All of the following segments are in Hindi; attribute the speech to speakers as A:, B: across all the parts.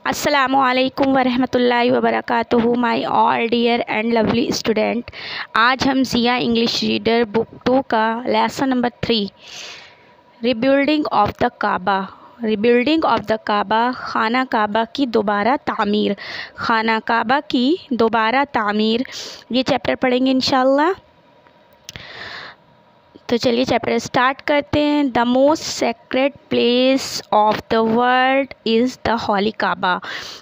A: अस्सलामुअलैकुम वरहमतुल्लाहि वबरकातुहू my all dear and lovely student. आज हम ज़िया इंग्लिश रीडर बुक 2 का lesson number 3 rebuilding of the Kaaba खाना काबा की दोबारा तामीर ये चैप्टर पढ़ेंगे इंशाल्लाह। तो चलिए चैप्टर स्टार्ट करते हैं। The most sacred place of the world is the holy Kaaba.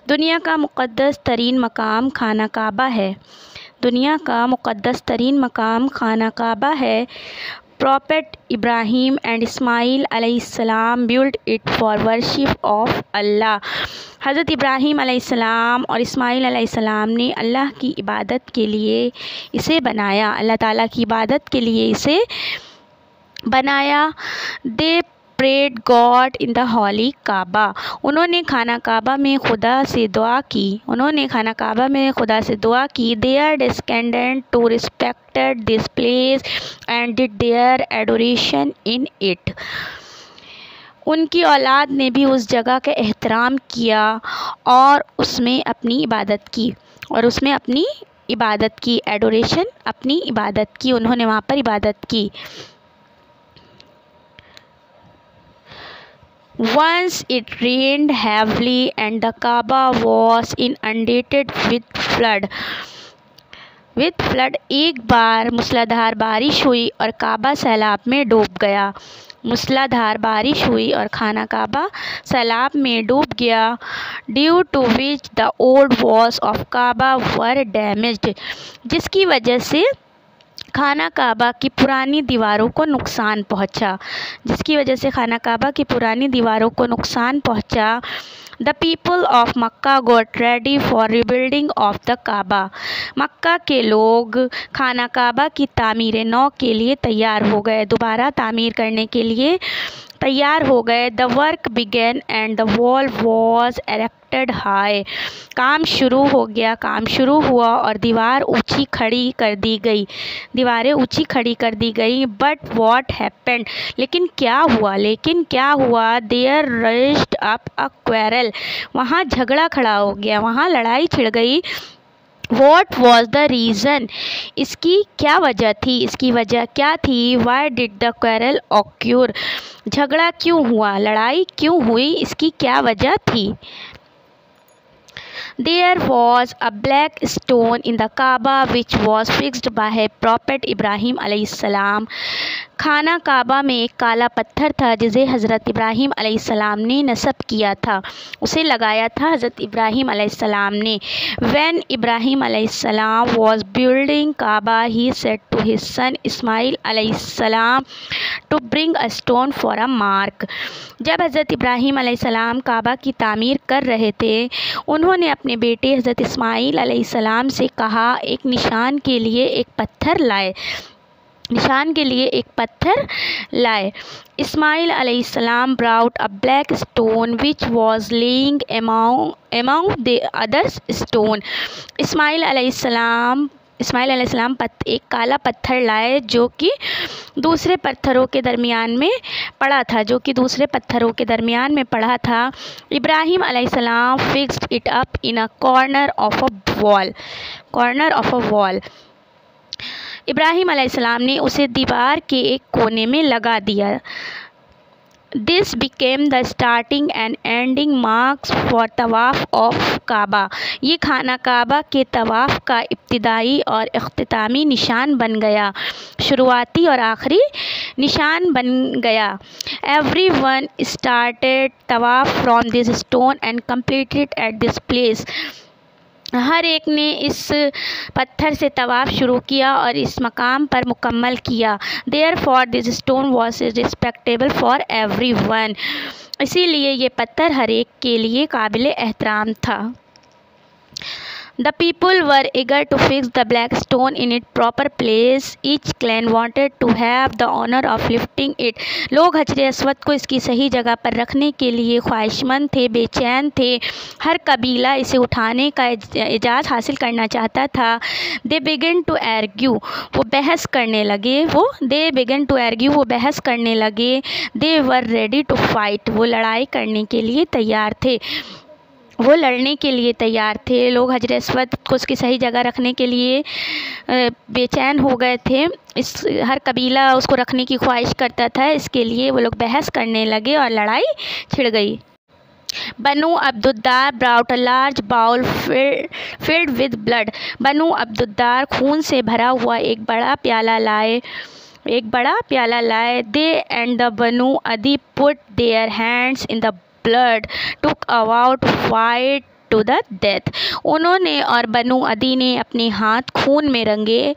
A: दुनिया का मुक़द्दस तरीन मकाम खाना काबा है। प्रॉफेट इब्राहीम एंड इस्माइल अलैहिस्सलाम build it for worship of Allah. हज़रत इब्राहीम अलैहिस्सलाम और इस्माइल अलैहिस्सलाम ने अल्लाह की इबादत के लिए इसे बनाया, अल्लाह ताला की इबादत के लिए इसे बनाया। They prayed God in the holy Kaaba. उन्होंने खाना काबा में खुदा से दुआ की। Their descendant to respected this place and did their adoration in it. उनकी औलाद ने भी उस जगह का एहतराम किया और उसमें अपनी इबादत की एडोरेशन उन्होंने वहाँ पर इबादत की। Once it rained heavily and the Kaaba was inundated with flood. एक बार मूसलाधार बारिश हुई और काबा सैलाब में डूब गया। Due to which the old walls of Kaaba were damaged. जिसकी वजह से खाना काबा की पुरानी दीवारों को नुकसान पहुंचा। The people of Mecca got ready for rebuilding of the Kaaba. Mecca के लोग खाना काबा की तामीर नौ के लिए तैयार हो गए, दोबारा तामीर करने के लिए तैयार हो गए। The work began and the wall was erected high. काम शुरू हुआ और दीवारें ऊंची खड़ी कर दी गई। बट वॉट हैपेंड, लेकिन क्या हुआ? There rushed up a quarrel, वहाँ झगड़ा खड़ा हो गया, वहाँ लड़ाई छिड़ गई। What was the reason? इसकी वजह क्या थी? Why did the quarrel occur? झगड़ा क्यों हुआ, लड़ाई क्यों हुई, इसकी क्या वजह थी? There was a black stone in the Kaaba which was fixed by Prophet Ibrahim अलैहिस्सलाम। खाना काबा में एक काला पत्थर था जिसे हज़रत इब्राहीम अलैहिस्सलाम ने नस्ब किया था, उसे लगाया था हज़रत इब्राहीम अलैहिस्सलाम ने। When इब्राहीम अलैहिस्सलाम was building Kaaba, he said to his son Ismail अलैहिस्सलाम to bring a stone for a mark. जब हज़रत इब्राहीम अलैहिस्सलाम काबा की तामीर कर रहे थे, उन्होंने अपने बेटे हज़रत इस्माइल अलैहिस्सलाम से कहा एक निशान के लिए एक पत्थर लाए। इस्माइल अलैहिस्सलाम brought a black stone which was laying among the other stone. Ismail अलैहिस्सलाम एक काला पत्थर लाए जो कि दूसरे पत्थरों के दरमियान में पड़ा था। इब्राहीम अलैहिस्सलाम fixed it up in a corner of a wall. Ibrahim अलैहिस्सलाम ने उसे दीवार के एक कोने में लगा दिया। This became the starting and ending marks for तवाफ़ of काबा। ये खाना काबा के तवाफ़ का इब्तिदाई और इख्तितामी निशान बन गया, शुरुआती और आखिरी निशान बन गया। Everyone started तवाफ़ from this stone and completed at this place. हर एक ने इस पत्थर से तवाफ़ शुरू किया और इस मकाम पर मुकम्मल किया। Therefore this stone was respectable for everyone. इसीलिए ये पत्थर हर एक के लिए काबिल एहतराम था। The people were eager to fix the black stone in its proper place. Each clan wanted to have the honor of lifting it. लोग हजरे अस्वद को इसकी सही जगह पर रखने के लिए ख्वाहिशमंद थे, बेचैन थे। हर कबीला इसे उठाने का इजाज़ हासिल करना चाहता था। They began to argue. वो बहस करने लगे। They were ready to fight. वो लड़ाई करने के लिए तैयार थे। वो लड़ने के लिए तैयार थे। लोग हजरत अस्वद को उसकी सही जगह रखने के लिए बेचैन हो गए थे। हर कबीला उसको रखने की ख्वाहिश करता था, इसके लिए वो लोग बहस करने लगे और लड़ाई छिड़ गई। Banu Abduddar brought a large bowl filled with blood. Banu Abduddar खून से भरा हुआ एक बड़ा प्याला लाए। दे एंड द बनु अदी put their hands in the blood took a vow to fight to the death। उन्होंने और बनु अदी ने अपने हाथ खून में रंगे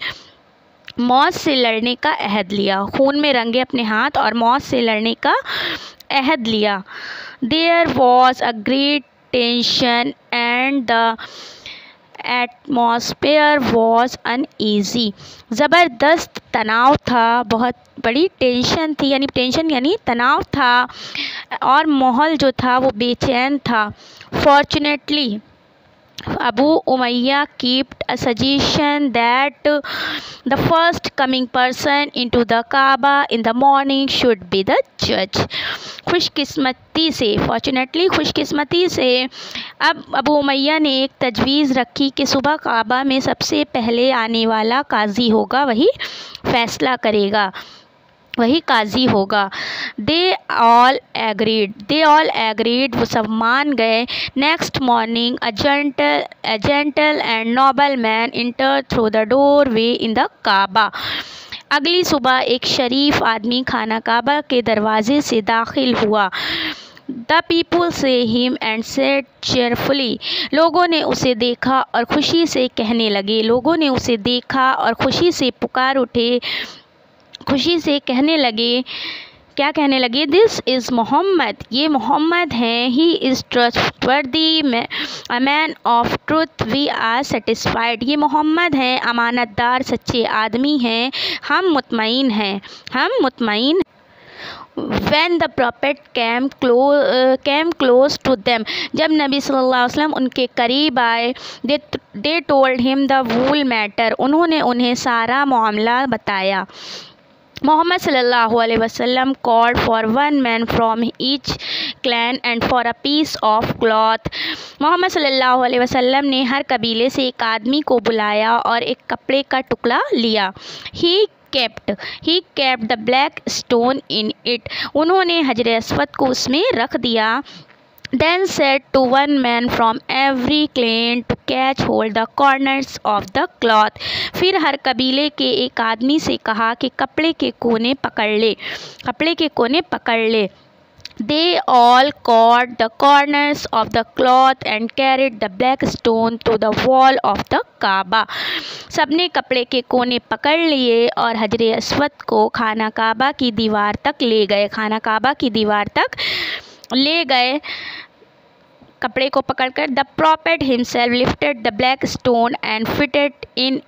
A: मौत से लड़ने का अहद लिया। खून में रंगे अपने हाथ और मौत से लड़ने का अहद लिया। There was a great tension and the atmosphere was uneasy. ज़बरदस्त तनाव था, बहुत बड़ी टेंशन थी, यानी तनाव था और माहौल जो था वो बेचैन था। Fortunately Abu Umayya kept a suggestion that the first coming person into the Kaaba in the morning should be the judge। खुशकिस्मती से अब अबू उमैया ने एक तजवीज़ रखी कि सुबह काबा में सबसे पहले आने वाला काजी होगा, वही फैसला करेगा, वही काजी होगा। दे ऑल एग्रीड, वो सब मान गए। Next morning a gentle and noble man enter through the door way in the Kaaba. अगली सुबह एक शरीफ आदमी खाना काबा के दरवाजे से दाखिल हुआ। द पीपल से हिम एंड सेड चेयरफुली। लोगों ने उसे देखा और खुशी से कहने लगे, पुकार उठे, खुशी से कहने लगे, क्या कहने लगे? दिस इज़ मोहम्मद, ये मोहम्मद हैं। He is trustworthy, a man of truth, we are satisfied. ये मोहम्मद हैं, अमानतदार सच्चे आदमी हैं, हम मुतमईन हैं। When the prophet came close to them, जब नबी सल्लल्लाहु अलैहि वसल्लम उनके करीब आए, they told him the whole matter, उन्होंने उन्हें सारा मामला बताया। मोहम्मद सल्लल्लाहु अलैहि वसल्लम called for one man from each clan and for a piece of cloth। Mohammad सल्लल्लाहु अलैहि वसल्लम ने हर कबीले से एक आदमी को बुलाया और एक कपड़े का टुकड़ा लिया। He kept the black stone in it, उन्होंने हजर अस्वद को उसमें रख दिया। Then said to one man from every clan to catch hold the corners of the cloth। फिर हर कबीले के एक आदमी से कहा कि कपड़े के कोने पकड़ ले। They all caught the corners of the cloth and carried the black stone to the wall of the Kaaba। सबने कपड़े के कोने पकड़ लिए और हजरे अस्वद को खाना काबा की दीवार तक ले गए। कपड़े को पकड़कर the prophet himself lifted the black stone and fitted in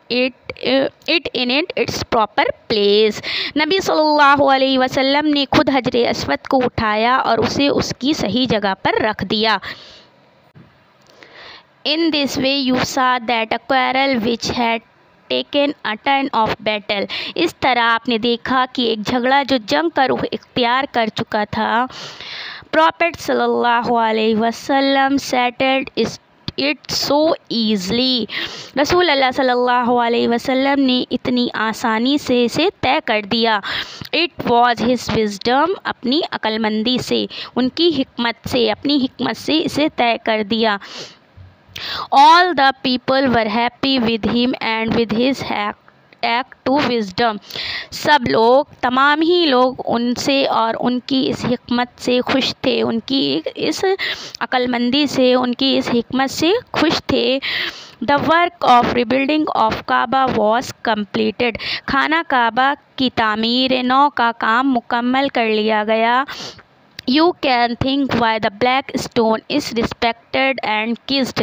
A: its proper place. नबी सल्लल्लाहु अलैहि वसल्लम ने खुद हजरे अस्वद को उठाया और उसे उसकी सही जगह पर रख दिया। In this way you saw that a quarrel which had taken a turn of battle। इस तरह आपने देखा कि एक झगड़ा जो जंग का रुख इख्तियार कर चुका था, प्रॉफेट सल्लल्लाहु अलैहि वसल्लम सेटल्ड इट सो ईज़ली। रसूल अल्लाह सल्लल्लाहु अलैहि वसल्लम ने इतनी आसानी से इसे तय कर दिया। इट वॉज हिज विजडम, अपनी अक्लमंदी से, अपनी हिकमत से इसे तय कर दिया। All the people were happy with him and with his act to wisdom। सब लोग, तमाम ही लोग उनसे और उनकी इस हिकमत से खुश थे, उनकी इस अक्लमंदी से, उनकी इस हिकमत से खुश थे। The work of rebuilding of Kaaba was completed। खाना काबा की तामीर नौ का काम मुकम्मल कर लिया गया। You can think why the black stone is respected and kissed।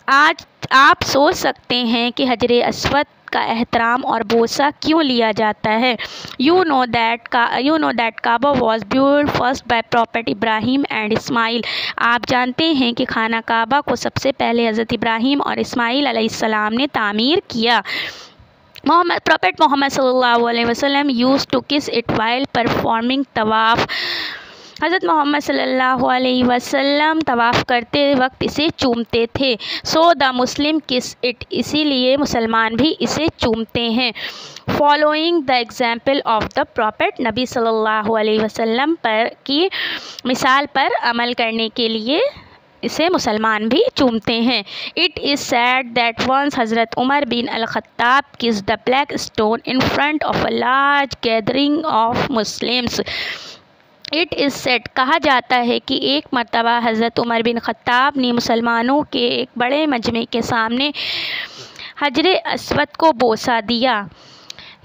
A: आज आप सोच सकते हैं कि हजरे अस्वद का एहतराम और बोसा क्यों लिया जाता है। You know that Kaaba was built first by Prophet Ibrahim and Ismail. आप जानते हैं कि खाना काबा को सबसे पहले हज़रत इब्राहिम और इस्माइल अलैहिस्सलाम ने तामीर किया। Prophet Muhammad sallallahu alaihi wasallam used to kiss it while performing tawaf। हज़रत मोहम्मद सल्लल्लाहु अलैहि वसल्लम तवाफ़ करते वक्त इसे चूमते थे। सो द मुस्लिम किस इट, इसीलिए मुसलमान भी इसे चूमते हैं। Following the example of the profit, नबी सल्लल्लाहु अलैहि वसल्लम पर की मिसाल पर अमल करने के लिए इसे मुसलमान भी चूमते हैं। It is said that once Hazrat Umar bin Al Khattab kissed the black stone in front of a large gathering of Muslims. It is said, कहा जाता है कि एक मर्तबा हज़रत उमर बिन खत्ताब ने मुसलमानों के एक बड़े मजमे के सामने हजरे अस्वद को बोसा दिया।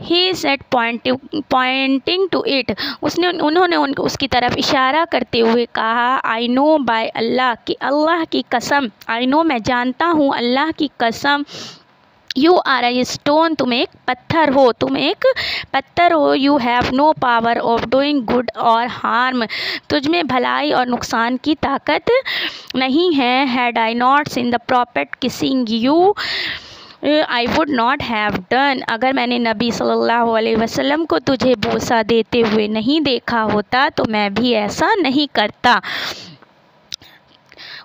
A: He said pointing to it, उन्होंने उसकी तरफ इशारा करते हुए कहा, आई नो बाय अल्लाह, कि अल्लाह की कसम, आई नो मैं जानता हूँ, अल्लाह की कसम, यू आर ए स्टोन, तुम एक पत्थर हो, तुम एक पत्थर हो। You have no power of doing good और हार्म, तुझ में भलाई और नुकसान की ताकत नहीं है। Had I not seen the prophet kissing you I would not have done, अगर मैंने नबी सल्लल्लाहु अलैहि वसल्लम को तुझे बोसा देते हुए नहीं देखा होता तो मैं भी ऐसा नहीं करता।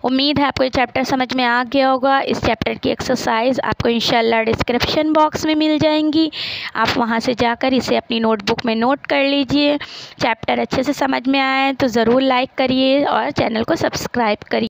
A: उम्मीद है आपको ये चैप्टर समझ में आ गया होगा। इस चैप्टर की एक्सरसाइज आपको इंशाल्लाह डिस्क्रिप्शन बॉक्स में मिल जाएंगी, आप वहां से जाकर इसे अपनी नोटबुक में नोट कर लीजिए। चैप्टर अच्छे से समझ में आए तो ज़रूर लाइक करिए और चैनल को सब्सक्राइब करिए।